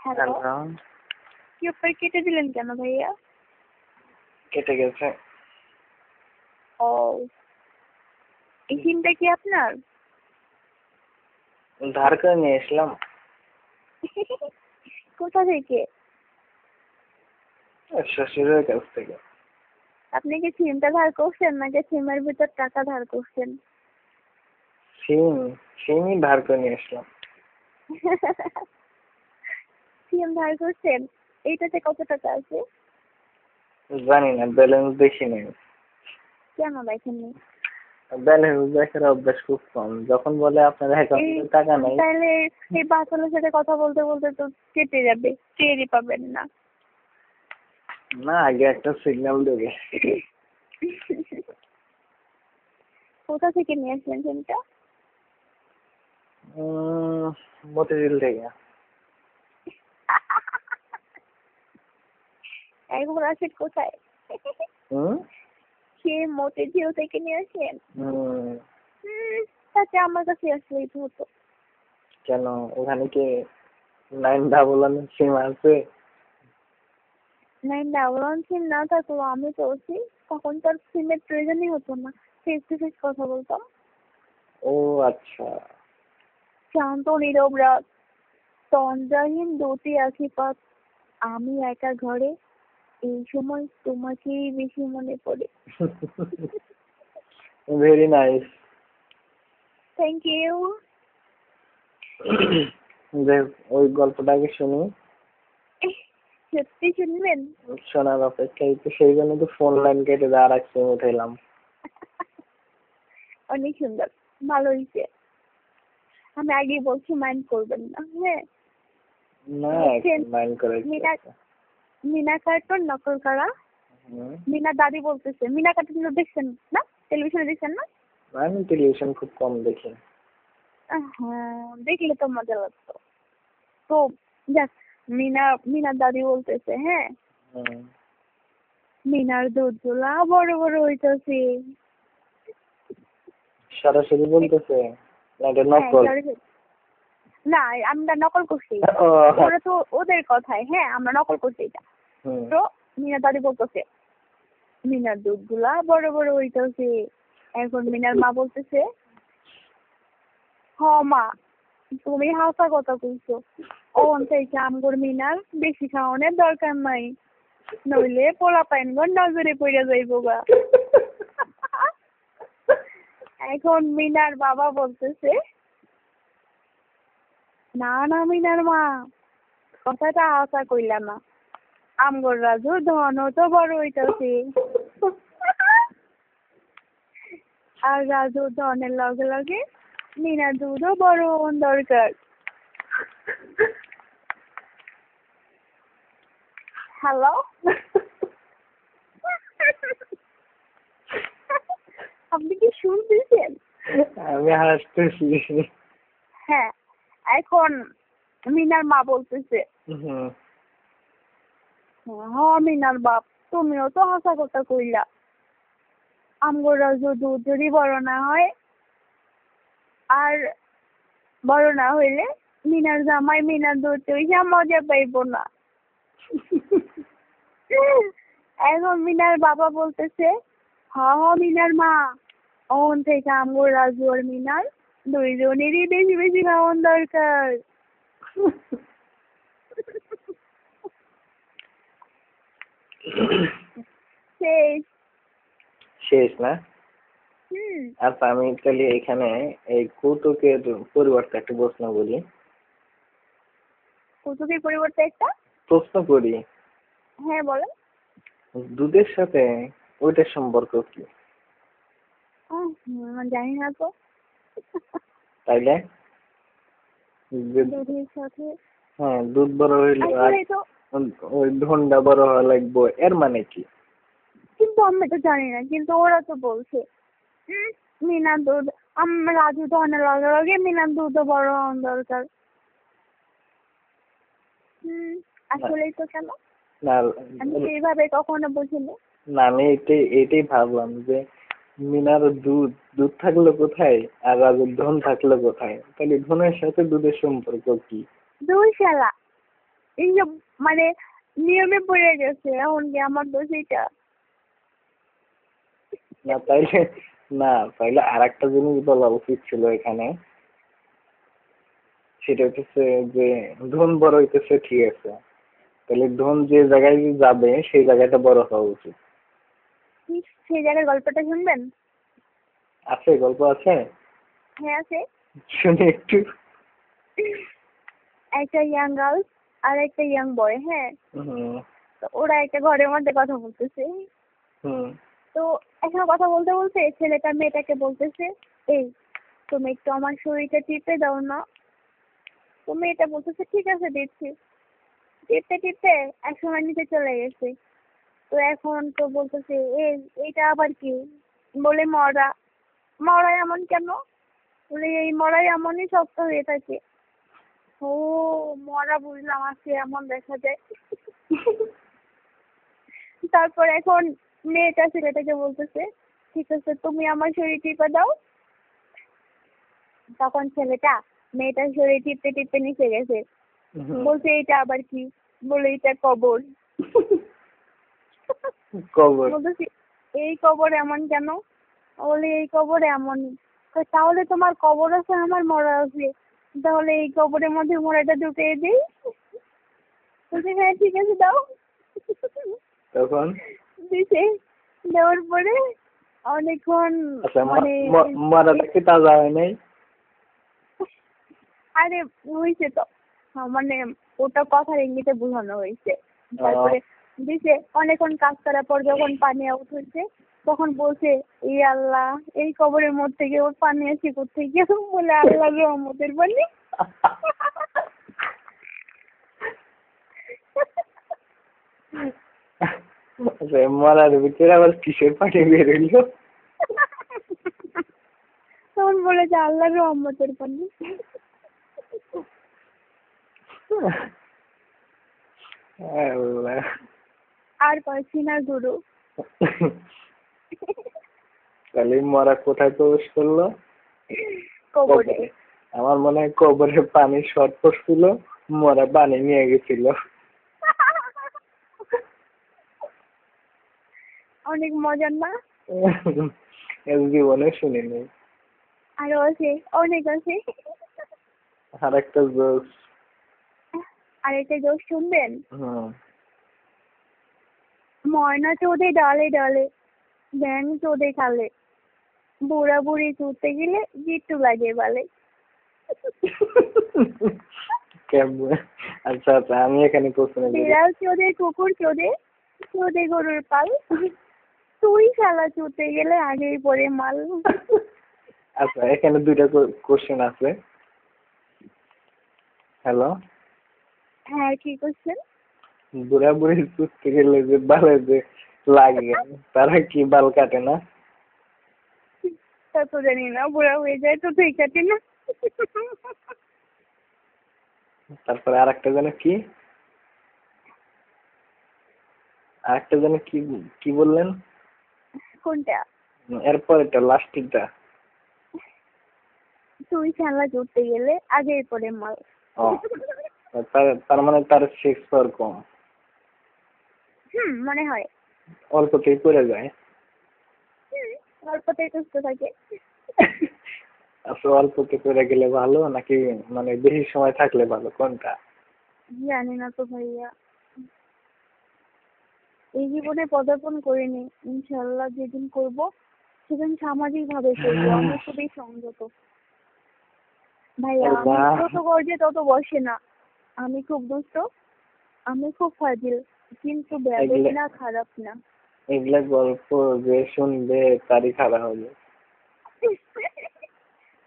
Hello, hello, কি উপরে কেটে দিলেন কেন ভাইয়া? কেটে গেছে। ও, এই সিমটা কি আপনার? ধার করে নিয়ে এসলাম কোথা থেকে? শ্বশুরের কাছ থেকে। আপনি কি সিমটা ধার করছেন নাকি সিমের ভিতর টাকা ধার করছেন? সিমই ধার করে নিয়ে এসলাম। সিম ধার করছেন? এইটাতে কত টাকা আছে? জানি না, ব্যালেন্স দেখি নাই। কেন দেখেননি? ব্যালেন্স দেখার অভ্যাস খুব কম। যখন বলে আপনার অ্যাকাউন্টে টাকা নাই, তাহলে এই বাচ্চাদের সাথে কথা বলতে বলতে তো কেটে যাবে, টেরই পাবেন না। না আগে একটা সিগন্যাল দেবে। কোথা থেকে নিয়ে আসলেন সিমটা? মতিঝিল থেকে। এখন আসেন কোথায়? হুম সে মতিঝিল থেকে নিয়ে আসলেন? হুম, তাতে আমার কাছে আসলেই তো হতো। কেন ওখানে কি 911 সিম আছে? ডাবল সিম না থাকলো আমি তো আছি, তখন তার সিমের প্রয়োজনই হতো না, ফেস টু ফেস কথা বলতাম। ও আচ্ছা। শান্ত নীরব রাত, তন্দ্রাহীন দুটি আঁখি পাত, আমি একা ঘরে, এই সময় তোমাকেই বেশি মনে পড়ে। Very nice. Thank you. ওই গল্পটাকে শুনি। সত্যি শুনবেন? শোনার অপেক্ষায় তো, সেই জন্য তো ফোন লাইন কেটে দিয়ে আর এক সিম উঠাইলাম। অনেক সুন্দর, ভালো হয়েছে। আমি আগেই বলছি, মাইন্ড করবেন না। হ্যাঁ, না মাইন্ড করে কি মিনা আছে? মিনা কার্টুন নকল করা। হুম, মিনা দাদি বলতেছে, মিনা কার্টুন দেখছেন না? টেলিভিশনে দেখছেন না? আমি টেলিভিশন খুব কম দেখি। হ্যাঁ, দেখলে তো মজা লাগতো। তো যাক, মিনার দাদি বলতেছে, হ্যাঁ, হুম, মিনার দুধগুলা বড় বড় হইতাছে। সরাসরি বলতেছে না এটা হ্যাঁ, নকল? না, আমরা নকল করছি। ও, ওরা তো ওদের কথায়, হ্যাঁ, আমরা নকল করছি এটা। হুম, তো মিনার দাদি বলতেছে, মিনার দুধগুলা বড় বড় হইতাছে। এখন মিনার মা বলতেছে, হ মা, তুমি হাসা কথা কইছো। ওন থেকে আমগর মিনার বেশি খাওয়ানোর দরকার নাই, নইলে পোলা পাইনগর নজরে পড়ে যাইবো গা। এখন মিনার বাবা বলতেছে, না না মিনার মা, কথাটা আশা কইলা না, আমগর রাজু ধনও তো বড় হইতাছে। আর রাজু ধনের লগে লগে মিনার দুধও বড় হওয়ার দরকার। হ্যালো, আপনি কি শুনতেছেন? আমি হাসতেছি। হ্যাঁ, এখন মিনার মা বলতেছে, হুম, হ মিনার বাপ, তুমিও তো হাসা কথা কইলা, আমগর রাজু দুধ যদি বড় না হয়, আর বড় না হইলে মিনার জামাই মিনার দুধ চইসা মজা পাইবো না। এখন মিনার বাবা বলতেছে, হ হ মিনার মা, ওন থেকে আমগর রাজু আর মিনার দুইজনেরই বেশি বেশি খাওয়ান দরকার। শেষ। শেষ না? হুম। আচ্ছা আমি তাহলে এখানে এই কৌতুকের পরিবর্তে একটা প্রশ্ন বলি। কৌতুকের পরিবর্তে একটা? প্রশ্ন করি, হ্যাঁ বলেন। দুধের সাথে ওইটার সম্পর্ক কি? জানি না তো। তাইলে দুধের সাথে হ্যাঁ, দুধ বড় হইলে আর আসলে তো, ওই ধনটা বড় হওয়া লাগবে, এর মানে কি? কিন্তু আমি তো জানি না, কিন্তু ওরা তো বলছে মিনার দুধ, রাজু ধনের লগে লগে মিনার দুধও বড় হওয়ার দরকার। আসলেই তো, কেন? না আমি সেইভাবে কখনো বুঝিনি। না, আমি এটাই ভাবলাম যে মিনার দুধ দুধ থাকলো কোথায় আর রাজুর ধন থাকলো কোথায়? তাহলে ধনের সাথে দুধের সম্পর্ক কি? দুই শালা। এইসব মানে নিয়মে পড়ে গেছে, এখন কি আমার দোষ এটা? না তাইলে না তাইলে আর একটা জিনিস বলা উচিত ছিল এখানে, সেটা হচ্ছে যে ধন বড় হইতেছে ঠিক আছে, তাহলে ধন যে জায়গায় যাবে সেই জায়গাটা বড় হওয়া উচিত। সেই জায়গার গল্পটা শুনবেন? আছে, গল্প আছে? হ্যাঁ আছে। শুনি একটু। একটা ইয়াং গার্লস আর একটা ইয়াং বয়, হ্যাঁ, হুম তো ওরা একটা ঘরের মধ্যে কথা বলতেছে। হুম তো একসময় কথা বলতে বলতে ছেলেটা মেয়েটাকে বলতেছে, এই তুমি একটু আমার শরীরটা টিপে দাও না। তো মেয়েটা বলতেছে ঠিক আছে দিচ্ছি। টিপতে টিপতে একসময় নিচে চলে গেছে। তো এখন তো বলতেছে এইটা আবার কি? বলে মরা। মরা এমন কেন? বলে এই মরাই এমনই শক্ত হয়ে থাকে। ও মরা বুঝলাম, আজকে এমন দেখা যায়। তারপর এখন মেয়েটা ছেলেটাকে বলতেছে, ঠিক আছে তুমি আমার শরীর টিপে দাও। তখন ছেলেটা মেয়েটার শরীর টিপতে টিপতে নিচে গেছে। হুম। বলছে এইটা আবার কি? বলে এটা কবর। কবর? বলতেছি এই কবর এমন কেন? বলে এই কবর এমনই। কই তাহলে তোমার কবর আছে, আমার মরা আছে, তাহলে এই কবরের মধ্যে মরাটা ঢুকিয়ে দিই। বলছে হ্যাঁ ঠিক আছে দাও। তখন দিছে। দেওয়ার পরে অনেকক্ষণ আচ্ছা মানে মরাটা কি তাজা হয় নাই? আরে হয়েছে তো, মানে ওটা কথার ইঙ্গিতে বোঝানো হয়েছে। তারপরে দিছে, অনেকক্ষণ কাজ করার পর যখন পানি আউট হয়েছে তখন বলছে এই আল্লাহ, এই কবরের মধ্যে থেকে ওর পানি আসে কোত্থেকে? বলে আল্লাহ রহমতের পানি। আচ্ছা মরার ভিতরে আবার কিসের পানি বের হইলো? তখন বলেছে আল্লাহ রহমতের পানি। আল্লাহ। আর কয় সিনার গুরু। তাহলে মরা কোথায় প্রবেশ করলো? কবরে। আমার মনে হয় কবরে পানি শর্ট পড়ছিল, মরা পানি নিয়ে গেছিল। অনেক মজার না? এর জীবনে শুনিনি। আরো আছে, অনেক আছে। আর একটা জোস। আর একটা জোক শুনবেন? হুম। ময়না চোদে ডালে ডালে, ব্যাং চোদে খালে, বুড়া বুড়ি চুতে গেলে গিট্টু লাগে বালে। কেমন? আচ্ছা আচ্ছা, আমি এখানে প্রশ্ন করি। বিড়াল চোদে কুকুর চোদে, চোদে গরুর পাল, তুই শালা চুতে গেলে আগেই পড়ে মাল। আচ্ছা এখানে দুইটা কোশ্চেন আছে। হ্যালো, হ্যাঁ কি করছেন? বুড়া বুড়ি চুটতে গেলে যে বালে যে লাগে, তারা কি বাল কাটে না? তা তো জানি না, বুড়া হয়ে যায় তো তুই কাটে না। তারপরে আর একটা যেন কি, আর একটা যেন কি, কি বললেন? কোনটা? এরপর এটা লাস্টেরটা। তুই শালা চুতে গেলে আগেই পড়ে মাল। ও, তার মানে তার সেক্স পাওয়ার কম, মনে হয়। অল্পতেই পড়ে যায়। অল্পতেই সুস্থ থাকে। আচ্ছা অল্পতে পড়ে গেলে ভালো নাকি মানে বেশি সময় থাকলে ভালো, কোনটা? জানি না তো ভাইয়া, এই জীবনে পদার্পণ করিনি। ইনশাল্লাহ যেদিন করব সেদিন সামাজিক ভাবে করবো। আমি খুবই সংযত ভাইয়া। আমি আল্লাহ। যত গর্জে তত বসে না। আমি খুব দুষ্ট, আমি খুব ফাজিল, কিন্তু ব্যাবেক না, খারাপ না। এগুলা গল্প যে শুনবে তারই খারাপ হবে।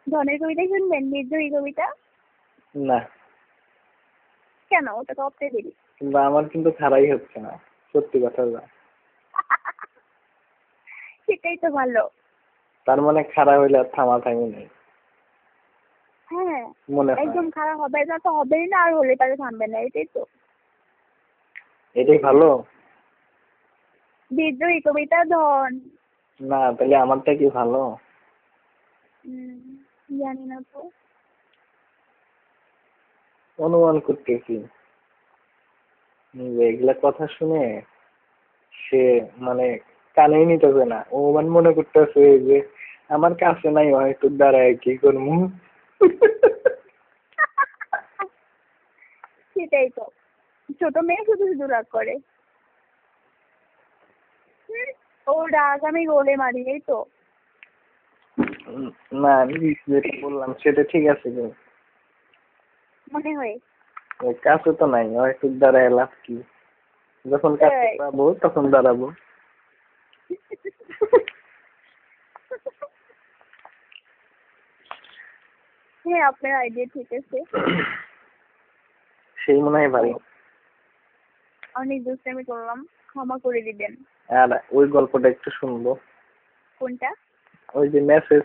ধনের কবিতা শুনবেন? বিদ্রোহী কবিতা? না, কেন? ওটা তো অপ্তে দেরি। কিন্তু আমার কিন্তু খারাই হচ্ছে না, সত্যি কথা যা। সেটাই তো ভালো। তার মানে খারাপ হইলে আর থামাথামি নেই হ্যাঁ, মনে হয়। একদম খারাপ হবে না তো হবেই না, আর হলে তাহলে থামবে না, এটাই তো। এটাই ভালো। বিদ্রোহী কবিতা ধন। না তাহলে আমারটা কি ভালো? জানি না তো। অনুমান করতেছি। যে এগুলা কথা শুনে সে মানে কানেই নিতেছে না, ও মানে মনে করতেছে যে আমার কাছে নাই, হয়তো দাঁড়ায় কি করবো। সেটাই তো, ছোট মেয়ে শুধু শুধু রাগ করে। হুম, ও রাগ আমি গোলে মারি, এই তো। না আমি যেটা বললাম সেটা ঠিক আছে, যে মনে হয় ওই কাছে তো নাই, হয়তো দাঁড়ায় লাভ কি, যখন কাছে এই। পাবো তখন দাঁড়াবো। হ্যাঁ, আপনার আইডিয়া ঠিক আছে। সেই মনে হয় ভালো। অনেক দুষ্টামি করলাম, ক্ষমা করে দিবেন। আর ওই গল্পটা একটু শুনবো, কোনটা? ওই যে মেসেজ